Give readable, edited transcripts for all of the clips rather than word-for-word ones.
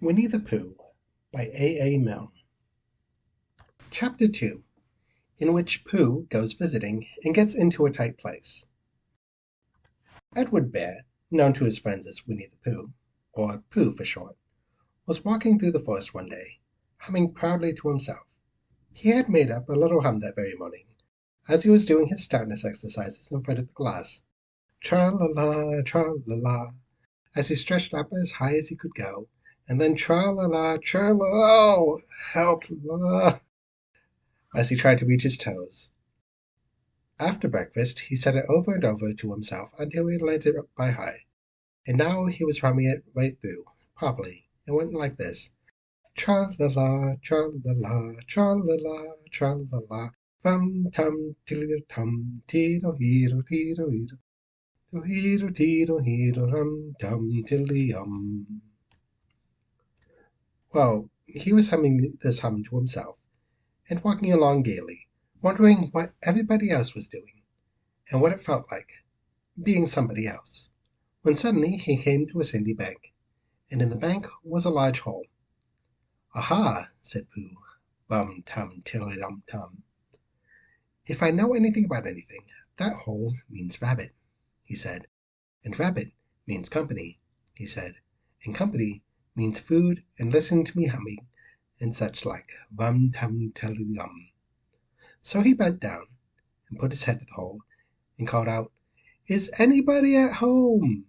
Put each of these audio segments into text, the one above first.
Winnie-the-Pooh by A. Milne. Chapter 2, in which Pooh goes visiting and gets into a tight place. Edward Bear, known to his friends as Winnie-the-Pooh, or Pooh for short, was walking through the forest one day, humming proudly to himself. He had made up a little hum that very morning, as he was doing his stoutness exercises in front of the glass. Tra-la-la, tra-la-la, as he stretched up as high as he could go, and then tra-la-la, tra-la, oh, help, la, as he tried to reach his toes. After breakfast, he said it over and over to himself until he landed up by high, and now he was humming it right through, properly. It went like this. Tra-la-la, tra-la-la, tra-la-la, tra-la-la, fum-tum, tiddle-tum, tiddle-heedle-heedle-heedle, heedle-teedle-heedle-rum-tum, tiddly-um. Well, he was humming this hum to himself, and walking along gaily, wondering what everybody else was doing, and what it felt like, being somebody else, when suddenly he came to a sandy bank, and in the bank was a large hole. "Aha!" said Pooh, bum-tum-tiddly-dum-tum. "If I know anything about anything, that hole means rabbit," he said, "and rabbit means company," he said, "and company means food and listening to me humming, and such like, rum-tum-tiddly-dum." So he bent down, and put his head to the hole, and called out, "Is anybody at home?"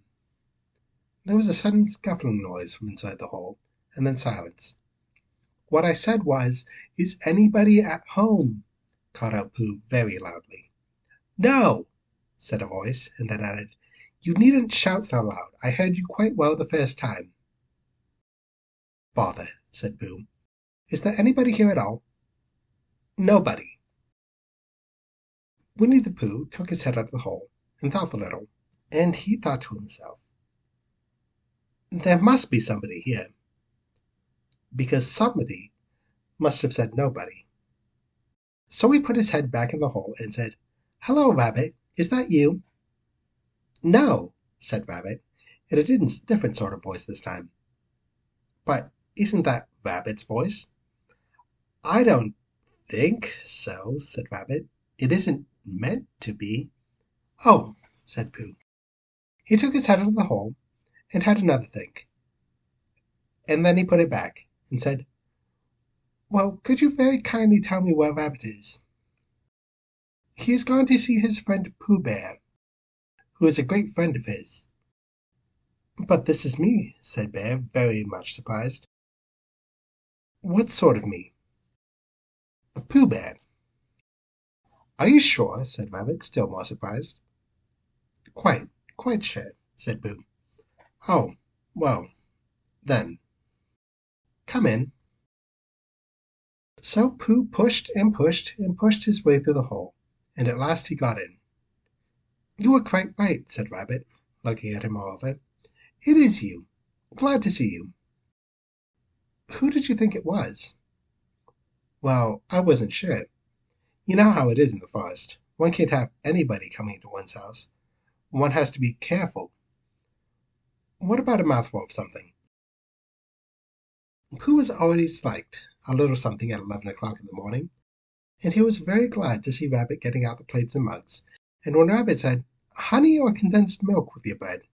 There was a sudden scuffling noise from inside the hole, and then silence. "What I said was, 'Is anybody at home?'" called out Pooh very loudly. "No!" said a voice, and then added, "You needn't shout so loud. I heard you quite well the first time." "Bother," said Pooh. "Is there anybody here at all?" "Nobody." Winnie-the-Pooh took his head out of the hole, and thought a little, and he thought to himself, "There must be somebody here," because somebody must have said nobody. So he put his head back in the hole and said, "Hello, Rabbit, is that you?" "No," said Rabbit, in a different sort of voice this time. "But isn't that Rabbit's voice?" "I don't think so," said Rabbit. "It isn't meant to be." "Oh," said Pooh. He took his head out of the hole, and had another think. And then he put it back, and said, "Well, could you very kindly tell me where Rabbit is?" "He has gone to see his friend Pooh Bear, who is a great friend of his." "But this is me," said Bear, very much surprised. "What sort of me?" "Pooh Bear." "Are you sure?" said Rabbit, still more surprised. Quite sure," said Pooh. "Oh, well, then, come in." So Pooh pushed and pushed and pushed his way through the hole, and at last he got in. "You were quite right," said Rabbit, looking at him all over. "It is you. Glad to see you." "Who did you think it was?" "Well, I wasn't sure. You know how it is in the forest. One can't have anybody coming into one's house. One has to be careful. What about a mouthful of something?" Pooh was always liked a little something at 11 o'clock in the morning, and he was very glad to see Rabbit getting out the plates and mugs, and when Rabbit said, "Honey or condensed milk with your bread?"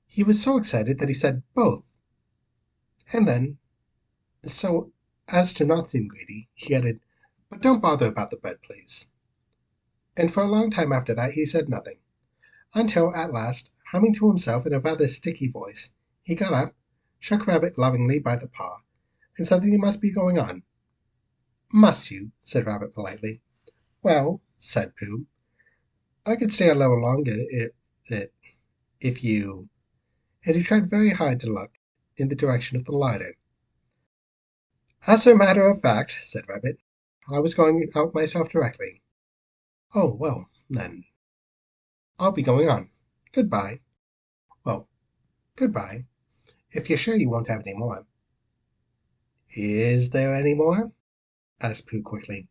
he was so excited that he said both. And then, so as to not seem greedy, he added, "But don't bother about the bread, please." And for a long time after that he said nothing, until at last, humming to himself in a rather sticky voice, he got up, shook Rabbit lovingly by the paw, and said that he must be going on. "Must you?" said Rabbit politely. "Well," said Pooh, "I could stay a little longer if you—" and he tried very hard to look in the direction of the larder. "As a matter of fact," said Rabbit, "I was going out myself directly." "Oh, well, then, I'll be going on. Good-bye." "Well, good-bye, if you're sure you won't have any more." "Is there any more?" asked Pooh quickly.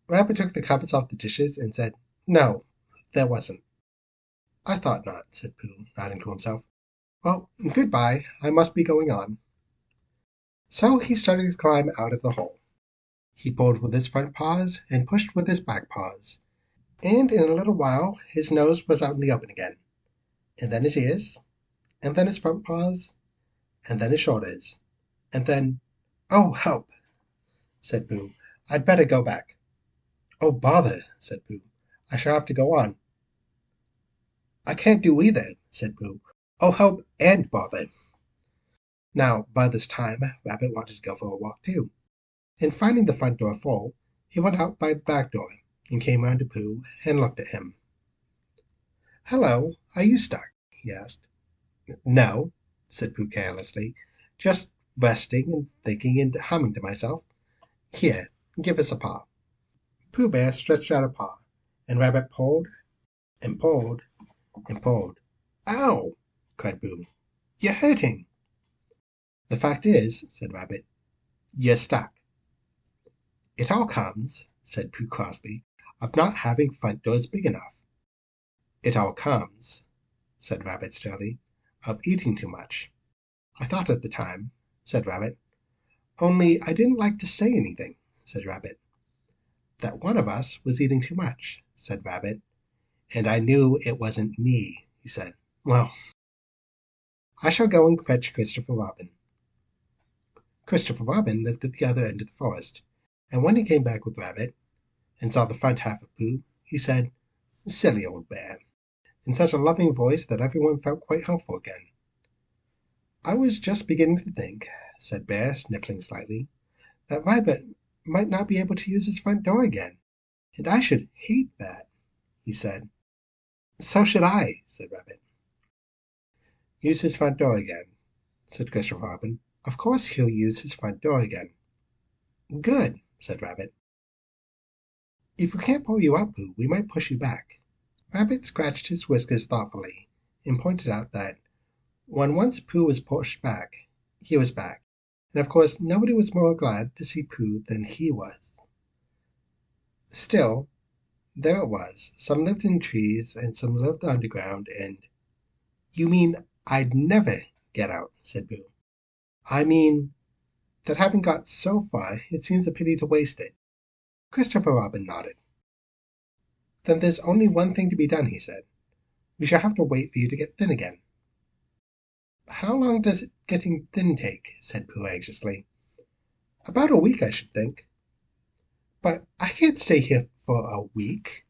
Rabbit took the covers off the dishes and said, "No, there wasn't." "I thought not," said Pooh, nodding to himself. Well, goodbye. I must be going on. So he started to climb out of the hole. He pulled with his front paws and pushed with his back paws, and in a little while his nose was out in the open again, and then his ears, and then his front paws, and then his shoulders, and then, "Oh, help!" said Pooh. "I'd better go back." "Oh, bother!" said Pooh. "I shall have to go on." "I can't do either," said Pooh. "Oh, help and bother!" Now, by this time, Rabbit wanted to go for a walk too, and finding the front door full, he went out by the back door, and came round to Pooh and looked at him. "Hello, are you stuck?" he asked. "No," said Pooh carelessly, "just resting and thinking and humming to myself. Here, give us a paw." Pooh Bear stretched out a paw, and Rabbit pulled and pulled and pulled. "Ow!" cried Pooh. "You're hurting." "The fact is," said Rabbit, "you're stuck." "It all comes," said Pooh crossly, "of not having front doors big enough." "It all comes," said Rabbit sternly, "of eating too much." "I thought at the time," said Rabbit. "Only I didn't like to say anything," said Rabbit. "That one of us was eating too much," said Rabbit. "And I knew it wasn't me," he said. "Well, I shall go and fetch Christopher Robin." Christopher Robin lived at the other end of the forest, and when he came back with Rabbit, and saw the front half of Pooh, he said, "Silly old bear," in such a loving voice that everyone felt quite helpful again. "I was just beginning to think," said Bear, sniffling slightly, "that Rabbit might not be able to use his front door again, and I should hate that," he said. "So should I," said Rabbit. "Use his front door again," said Christopher Robin. "Of course he'll use his front door again." "Good," said Rabbit. "If we can't pull you up, Pooh, we might push you back." Rabbit scratched his whiskers thoughtfully, and pointed out that when once Pooh was pushed back, he was back, and of course nobody was more glad to see Pooh than he was. Still, there it was. Some lived in trees, and some lived underground, and "You mean I'd never get out," said Pooh. "I mean that having got so far, it seems a pity to waste it." Christopher Robin nodded. "Then there's only one thing to be done," he said. "We shall have to wait for you to get thin again." "How long does getting thin take?" said Pooh anxiously. "About a week, I should think." "But I can't stay here for a week."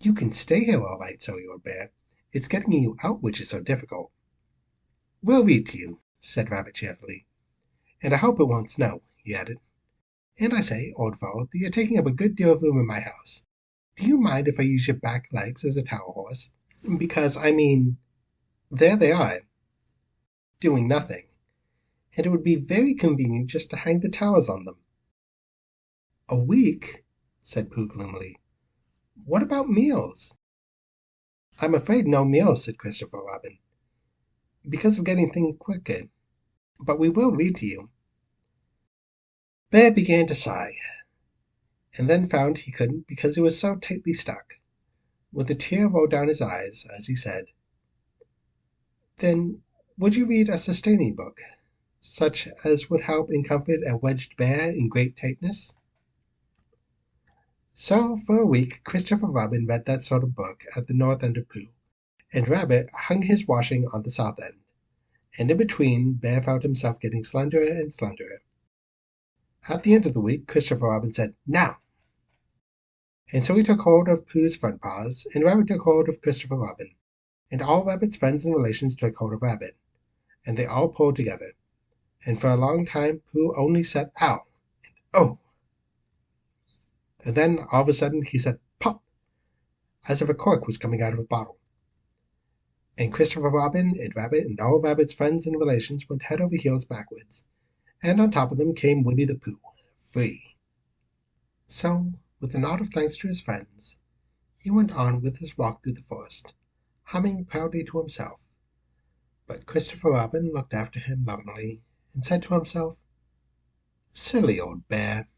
"You can stay here all right, Silly Old Bear. It's getting you out which is so difficult." "We'll read to you," said Rabbit cheerfully. "And I hope it won't snow," he added. "And I say, old fellow, that you're taking up a good deal of room in my house. Do you mind if I use your back legs as a towel horse? Because, I mean, there they are, doing nothing, and it would be very convenient just to hang the towels on them." "A week?" said Pooh gloomily. "What about meals?" "I'm afraid no meals," said Christopher Robin, "because of getting things quicker. But we will read to you." Bear began to sigh, and then found he couldn't because he was so tightly stuck. With a tear rolled down his eyes as he said, "Then would you read a sustaining book, such as would help and comfort a wedged bear in great tightness?" So for a week Christopher Robin read that sort of book at the north end of Pooh, and Rabbit hung his washing on the south end, and in between Bear found himself getting slenderer and slenderer. At the end of the week Christopher Robin said, "Now!" And so he took hold of Pooh's front paws, and Rabbit took hold of Christopher Robin, and all Rabbit's friends and relations took hold of Rabbit, and they all pulled together, and for a long time Pooh only said "Ow!" and "Oh!" And then all of a sudden he said "Pop!" as if a cork was coming out of a bottle. And Christopher Robin and Rabbit and all Rabbit's friends and relations went head over heels backwards, and on top of them came Winnie-the-Pooh, free. So, with a nod of thanks to his friends, he went on with his walk through the forest, humming proudly to himself. But Christopher Robin looked after him lovingly, and said to himself, "Silly old bear!"